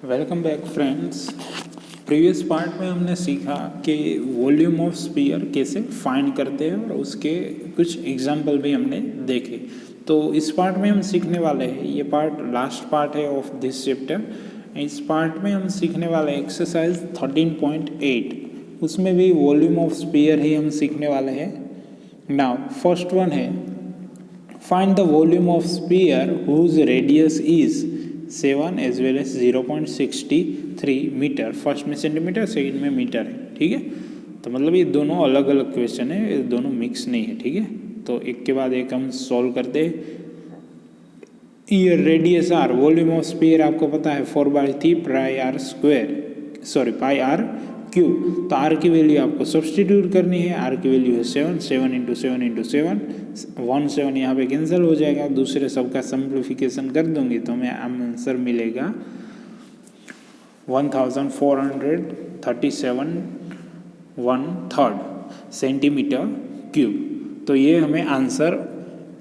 Welcome back friends. Previous part में हमने सीखा कि वॉल्यूम ऑफ स्फीयर कैसे फाइंड करते हैं और उसके कुछ एग्जाम्पल भी हमने देखे। तो इस पार्ट में हम सीखने वाले हैं, ये पार्ट लास्ट पार्ट है ऑफ दिस चैप्टर। इस पार्ट में हम सीखने वाले एक्सरसाइज 13.8, उसमें भी वॉल्यूम ऑफ स्फीयर ही हम सीखने वाले हैं। नाउ फर्स्ट वन है, find the volume of sphere whose radius is 7 as well as 0.63 metre. First में सेंटीमीटर, सेकंड में मीटर है। ठीक है, तो मतलब ये दोनों अलग अलग क्वेश्चन है, ये दोनों मिक्स नहीं है। ठीक है, तो एक के बाद एक हम सॉल्व करते हैं। ये radius R, volume of sphere आपको पता है 4/3 pi R square, sorry pi R cube. तो आर की वैल्यू आपको सब्सटीट्यूट करनी है। आर की वैल्यू है 7, 7 इंटू 7 इंटू 7, 1 7 यहाँ पे कैंसिल हो जाएगा। दूसरे सबका सिंप्लीफिकेशन कर दूंगी तो हमें आंसर मिलेगा 1437 सेंटीमीटर क्यूब। तो ये हमें आंसर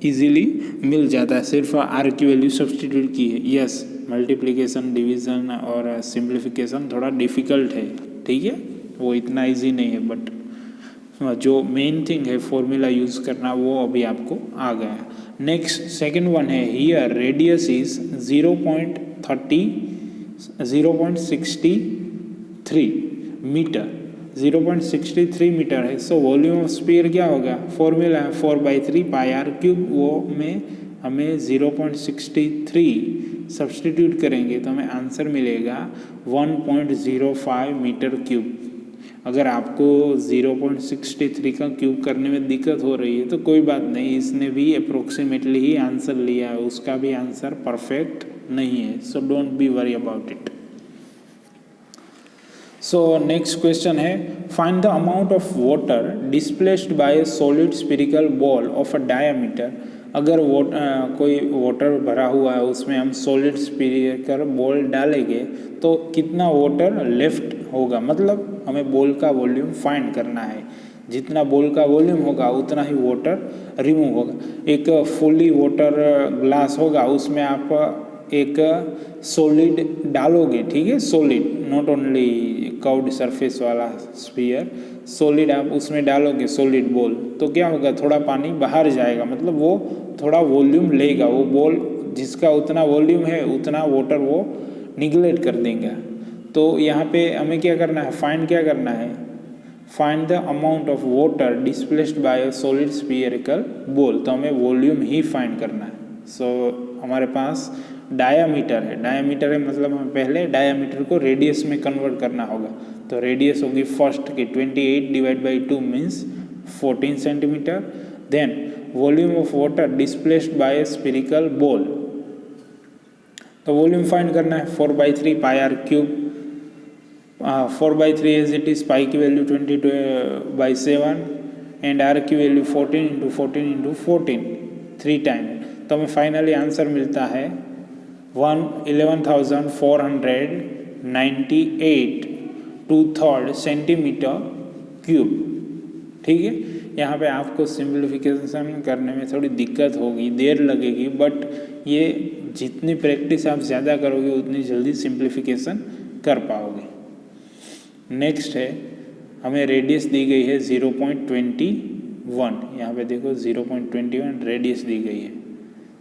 इजीली मिल जाता है, सिर्फ आर की वैल्यू सब्सटीट्यूट की है। यस, मल्टीप्लिकेशन, डिवीज़न और सिंप्लीफिकेशन थोड़ा डिफ़िकल्ट है। ठीक है, वो इतना इजी नहीं है, बट जो मेन थिंग है फॉर्मूला यूज़ करना वो अभी आपको आ गया। नेक्स्ट सेकंड वन है, here radius is 0.63 metre, 0.63 metre है। सो वॉल्यूम ऑफ स्फीयर क्या होगा, फॉर्मूला है 4/3 पाई आर क्यूब, वो में हमें 0.63 सब्सटीट्यूट करेंगे तो हमें आंसर मिलेगा 1.05 मीटर क्यूब। अगर आपको 0.63 का क्यूब करने में दिक्कत हो रही है तो कोई बात नहीं, इसने भी अप्रोक्सीमेटली ही आंसर लिया है, उसका भी आंसर परफेक्ट नहीं है। So don't be worry about it. So next question है, find the amount of water displaced by a solid spherical ball of a diameter. अगर कोई वाटर भरा हुआ है, उसमें हम सॉलिड स्फीरिकल बॉल डालेंगे तो कितना वाटर लेफ्ट होगा, मतलब हमें बॉल का वॉल्यूम फाइंड करना है। जितना बॉल का वॉल्यूम होगा उतना ही वाटर रिमूव होगा। एक फुली वाटर ग्लास होगा, उसमें आप एक सॉलिड डालोगे। ठीक है, solid, not only curved surface वाला स्फीयर, सॉलिड आप उसमें डालोगे, सॉलिड बॉल, तो क्या होगा, थोड़ा पानी बाहर जाएगा, मतलब वो थोड़ा वॉल्यूम लेगा। वो बॉल जिसका उतना वॉल्यूम है उतना वाटर वो निगलेक्ट कर देंगे। तो यहाँ पे हमें क्या करना है, फाइंड क्या करना है, find the amount of water displaced bye a solid spherical ball. तो हमें वॉल्यूम ही फाइंड करना है। सो हमारे पास डायामीटर है, डायामीटर है मतलब हमें पहले डायामीटर को रेडियस में कन्वर्ट करना होगा। तो रेडियस होगी फर्स्ट की 28/2 means 14 centimetre. Then volume of water displaced by a spherical ball, तो वॉल्यूम फाइंड करना है 4/3 pi R cube. 4/3 as it is, pi की वैल्यू 22/7 एंड आर की वैल्यू 14 इंटू 14 इंटू 14, 3 टाइम। तो हमें फाइनली आंसर मिलता है 11,498 सेंटीमीटर क्यूब। ठीक है, यहाँ पे आपको सिंप्लीफिकेशन करने में थोड़ी दिक्कत होगी, देर लगेगी, बट ये जितनी प्रैक्टिस आप ज़्यादा करोगे उतनी जल्दी सिंप्लीफिकेशन कर पाओगे। नेक्स्ट है, हमें रेडियस दी गई है 0.21, यहाँ पे देखो 0.21 रेडियस दी गई है।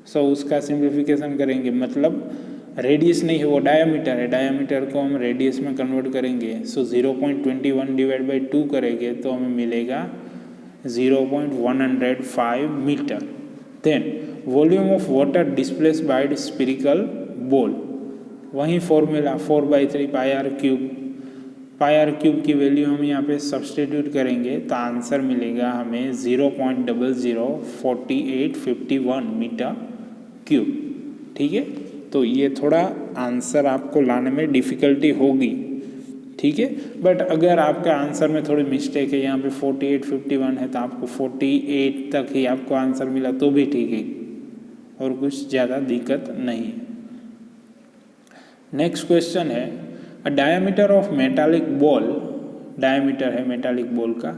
सो उसका सिंप्लीफिकेशन करेंगे, मतलब रेडियस नहीं है वो डायामीटर है, डायामीटर को हम रेडियस में कन्वर्ट करेंगे। सो 0.21 डिवाइड बाई 2 करेंगे तो हमें मिलेगा 0.105 metre. Then volume of water displaced by the spherical ball, वही formula 4/3 pi R cube. Pi R cube की वैल्यू हम यहाँ पे सब्सटीट्यूट करेंगे तो आंसर मिलेगा हमें 0.004851 मीटर क्यूब। ठीक है, तो ये थोड़ा आंसर आपको लाने में डिफ़िकल्टी होगी। ठीक है, बट अगर आपका आंसर में थोड़ी मिस्टेक है, यहाँ पे 4851 है तो आपको 48 तक ही आपको आंसर मिला तो भी ठीक है, और कुछ ज़्यादा दिक्कत नहीं है। नेक्स्ट क्वेश्चन है, a diameter of metallic ball, diameter है मेटालिक बॉल का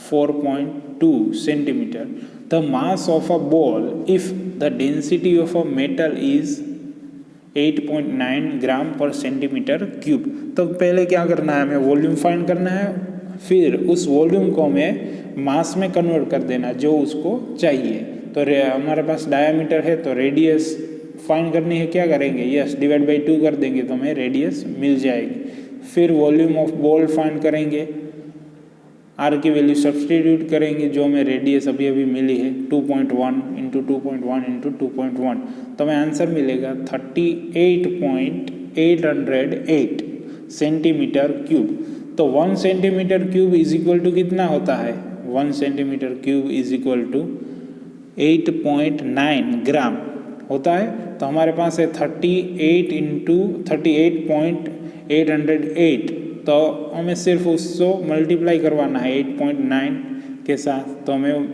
4.2 centimetre. The mass of a ball if the density of a metal is 8.9 ग्राम पर सेंटीमीटर क्यूब। तो पहले क्या करना है, हमें वॉल्यूम फाइंड करना है, फिर उस वॉल्यूम को हमें मास में कन्वर्ट कर देना जो उसको चाहिए। तो हमारे पास डायामीटर है तो रेडियस फाइंड करनी है, क्या करेंगे, यस डिवाइड बाई 2 कर देंगे तो हमें रेडियस मिल जाएगी। फिर वॉल्यूम ऑफ बॉल फाइंड करेंगे, आर की वैल्यू सब्सटीट्यूट करेंगे जो हमें रेडियस अभी अभी मिली है 2.1 इंटू 2.1 इंटू 2.1, तो हमें आंसर मिलेगा 38.808 सेंटीमीटर क्यूब। तो 1 centimetre cube is equal to कितना होता है, 1 centimetre cube is equal to 8.9 gram होता है। तो हमारे पास है 38 इंटू 38.808, तो हमें सिर्फ उसको मल्टीप्लाई करवाना है 8.9 के साथ, तो हमें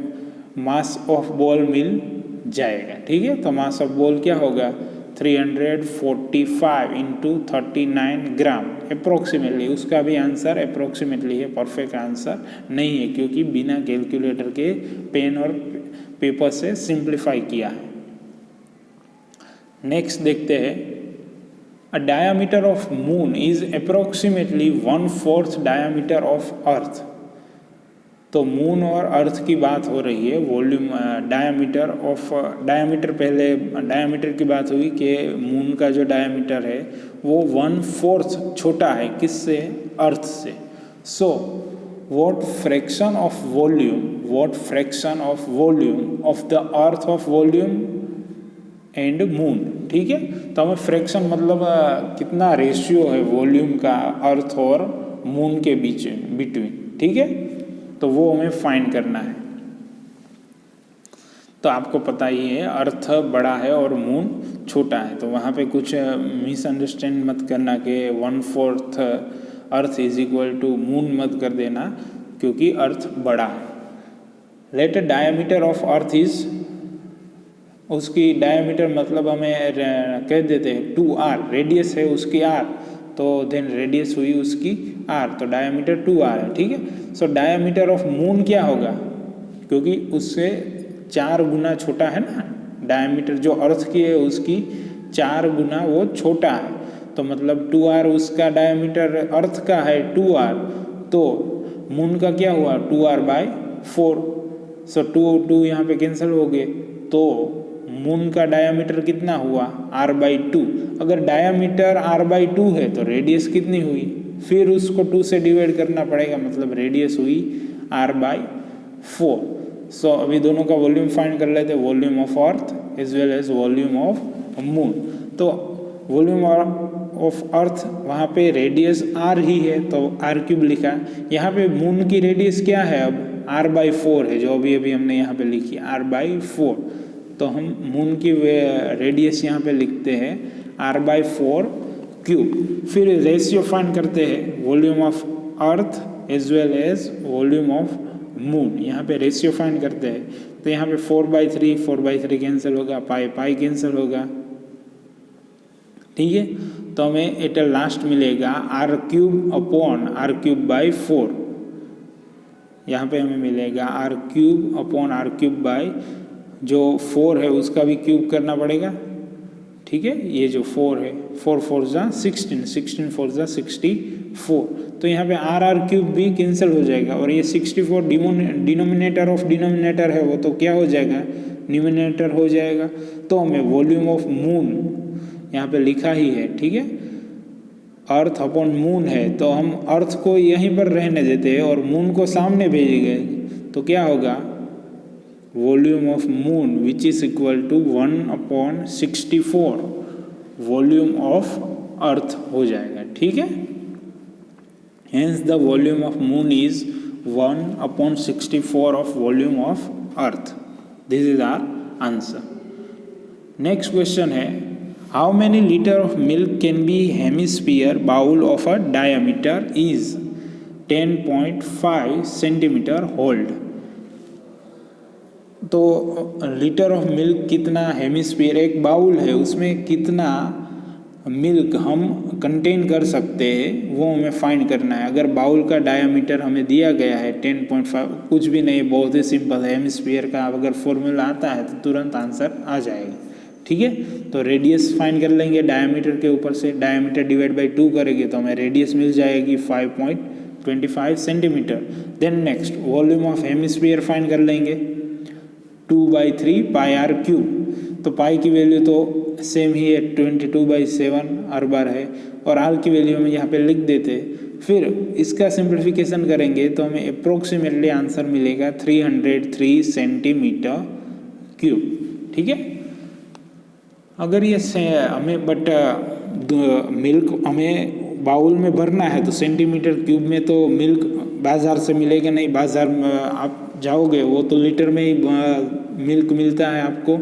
मास ऑफ बॉल मिल जाएगा। ठीक है, तो मास ऑफ बॉल क्या होगा 345 इंटू 39 ग्राम अप्रोक्सीमेटली। उसका भी आंसर अप्रोक्सीमेटली है, परफेक्ट आंसर नहीं है क्योंकि बिना कैलकुलेटर के पेन और पेपर से सिंप्लीफाई किया है। नेक्स्ट देखते हैं, A diameter of moon is approximately 1/4 diameter of earth। तो मून और अर्थ की बात हो रही है, वॉल्यूम डायमीटर पहले डायमीटर की बात हुई कि मून का जो डायमीटर है वो 1/4 छोटा है किससे, अर्थ से। सो what fraction of volume of the earth of volume and moon. ठीक है, तो हमें फ्रैक्शन मतलब कितना रेशियो है वॉल्यूम का अर्थ और मून के बीच बिटवीन। ठीक है, तो वो हमें फाइंड करना है। तो आपको पता ही है अर्थ बड़ा है और मून छोटा है, तो वहाँ पे कुछ मिसअंडरस्टैंड मत करना कि 1/4 earth is equal to moon मत कर देना क्योंकि अर्थ बड़ा है। Let diameter of earth is, उसकी डायमीटर मतलब हमें कह देते हैं 2r, रेडियस है उसकी r, तो देन रेडियस हुई उसकी r, तो डायमीटर 2r है। ठीक है, सो डायमीटर ऑफ मून क्या होगा, क्योंकि उससे 4 गुना छोटा है ना डायमीटर, जो अर्थ की है उसकी 4 गुना वो छोटा है, तो मतलब 2r उसका डायमीटर अर्थ का है 2r, तो मून का क्या हुआ 2r/4, सो 2 यहाँ पे कैंसिल हो गए, तो मून का डायमीटर कितना हुआ r/2। अगर डायमीटर r/2 है तो रेडियस कितनी हुई, फिर उसको 2 से डिवाइड करना पड़ेगा, मतलब रेडियस हुई r/4। सो अभी दोनों का वॉल्यूम फाइंड कर लेते हैं, volume of earth as well as volume of moon. तो वॉल्यूम ऑफ अर्थ वहाँ पे रेडियस r ही है तो r³ लिखा। यहाँ पे मून की रेडियस क्या है, अब r/4 है, जो अभी अभी हमने यहाँ पे लिखी r/4, तो हम मून की रेडियस यहाँ पे लिखते हैं r/4 क्यूब। फिर रेशियो फाइंड करते हैं volume of earth as well as volume of moon, यहाँ पे रेशियो फाइंड करते हैं, तो यहाँ पे 4/3 कैंसिल होगा, पाई कैंसिल होगा। ठीक है, तो हमें एट लास्ट मिलेगा r³ यहाँ पे हमें मिलेगा r³ जो 4 है उसका भी क्यूब करना पड़ेगा। ठीक है, ये जो 4 है 4 4 जा 16, 16 4 जा 64, तो यहाँ पे r³ भी कैंसिल हो जाएगा और ये 64 डिनोमिनेटर ऑफ डिनोमिनेटर है वो तो क्या हो जाएगा, न्यूमिनेटर हो जाएगा। तो हमें वॉल्यूम ऑफ मून यहाँ पे लिखा ही है। ठीक है, अर्थ अपॉन मून है तो हम अर्थ को यहीं पर रहने देते हैं और मून को सामने भेजेंगे, तो क्या होगा volume of moon which is equal to 1/64 volume of earth हो जाएगा। ठीक है, hence the volume of moon is 1/64 of volume of earth. This is our answer. Next question है, how many litre of milk can be hemisphere bowl of a diameter is 10.5 centimetre hold. तो litre of milk कितना, hemisphere एक bowl है उसमें कितना milk हम contain कर सकते हैं वो हमें फाइंड करना है। अगर बाउल का डायमीटर हमें दिया गया है 10.5, कुछ भी नहीं, बहुत ही सिंपल है, हेमिस्फीयर का अगर फॉर्मूला आता है तो तुरंत आंसर आ जाएगा। ठीक है। तो रेडियस फाइंड कर लेंगे डायमीटर के ऊपर से, डायमीटर डिवाइड बाई 2 करेंगे तो हमें रेडियस मिल जाएगी 5.25 centimetre. Then next volume of hemisphere find कर लेंगे 2/3 पाई आर क्यूब। तो पाई की वैल्यू तो सेम ही है 22/7 r/, है और आर की वैल्यू हम यहाँ पे लिख देते। फिर इसका सिंप्लीफिकेशन करेंगे तो हमें अप्रोक्सीमेटली आंसर मिलेगा 303 सेंटीमीटर क्यूब, ठीक है। अगर ये हमें मिल्क हमें बाउल में भरना है तो सेंटीमीटर क्यूब में तो मिल्क बाज़ार से मिलेगा नहीं, बाज़ार में आप जाओगे वो तो लीटर में ही मिल्क मिलता है आपको,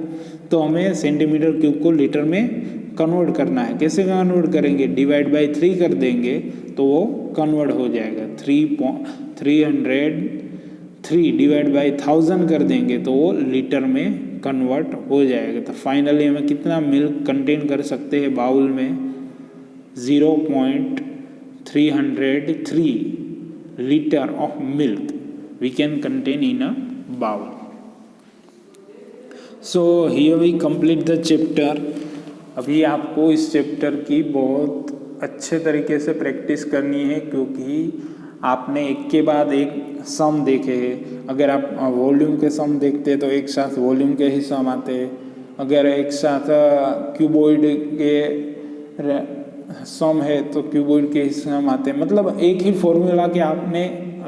तो हमें सेंटीमीटर क्यूब को लीटर में कन्वर्ट करना है। कैसे कन्वर्ट करेंगे, डिवाइड बाई 3 कर देंगे तो वो कन्वर्ट हो जाएगा। 303 डिवाइड बाई 1000 कर देंगे तो वो लीटर में कन्वर्ट हो जाएगा। तो फाइनली हमें कितना मिल्क कंटेन कर सकते हैं बाउल में, 0.303 litre of milk we can contain in a bowl. So here we complete the chapter. अभी आपको इस चैप्टर की बहुत अच्छे तरीके से प्रैक्टिस करनी है, क्योंकि आपने एक के बाद एक सम देखे हैं। अगर आप वॉल्यूम के सम देखते तो एक साथ वॉल्यूम के ही सम आते, अगर एक साथ क्यूबॉइड के सम है तो क्यूबॉइड के ही सम आते। मतलब एक ही फॉर्मूला के आपने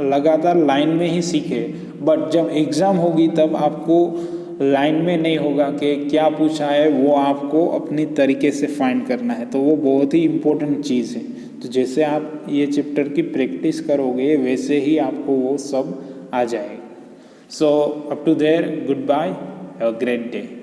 लगातार लाइन में ही सीखे, बट जब एग्ज़ाम होगी तब आपको लाइन में नहीं होगा कि क्या पूछा है, वो आपको अपनी तरीके से फाइंड करना है। तो वो बहुत ही इम्पोर्टेंट चीज़ है। तो जैसे आप ये चैप्टर की प्रैक्टिस करोगे वैसे ही आपको वो सब आ जाएगा। So up to there, goodbye, have a great day.